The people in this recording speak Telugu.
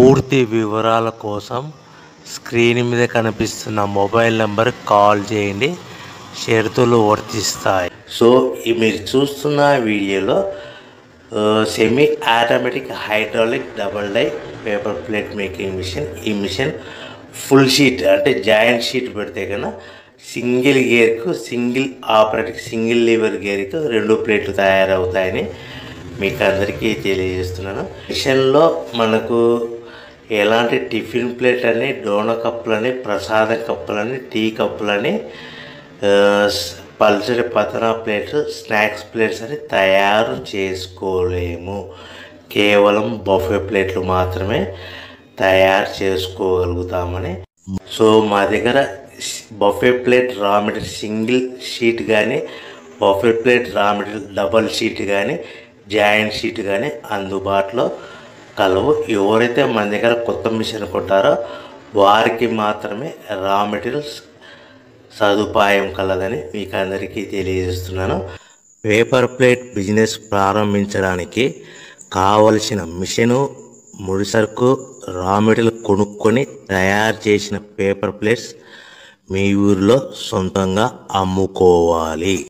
పూర్తి వివరాల కోసం స్క్రీన్ మీద కనిపిస్తున్న మొబైల్ నెంబర్ కాల్ చేయండి. షరతులు వర్తిస్తాయి. సో మీరు చూస్తున్న వీడియోలో semi automatic hydraulic double die paper plate making machine. ఈ మిషన్ ఫుల్ షీట్ అంటే జాయింట్ షీట్ పెడితే కన్నా సింగిల్ గేర్కు సింగిల్ ఆపరేటింగ్ సింగిల్ లీవర్ గేర్కు 2 ప్లేట్లు తయారవుతాయని మీకు అందరికీ తెలియజేస్తున్నాను. మిషన్లో మనకు ఎలాంటి టిఫిన్ ప్లేట్ అని, డోనా కప్పులని, ప్రసాదం కప్పులని, టీ కప్పులని, పల్చడి పతనా ప్లేట్స్, స్నాక్స్ ప్లేట్స్ అని తయారు చేసుకోలేము. కేవలం బఫే ప్లేట్లు మాత్రమే తయారు చేసుకోగలుగుతామని. సో మా దగ్గర buffet plate raw material single sheet కానీ, buffet plate raw material double sheet కానీ, జాయింట్ షీట్ కానీ అందుబాటులో కలవు. ఎవరైతే మన దగ్గర కొత్త మిషన్ కొంటారో వారికి మాత్రమే రా మెటీరియల్స్ సదుపాయం కలదని మీకు అందరికీ తెలియజేస్తున్నాను. పేపర్ ప్లేట్ బిజినెస్ ప్రారంభించడానికి కావలసిన మిషను, ముడిసరుకు, రా మెటీరియల్ కొనుక్కొని తయారు చేసిన పేపర్ ప్లేట్స్ మీ ఊరిలో సొంతంగా అమ్ముకోవాలి.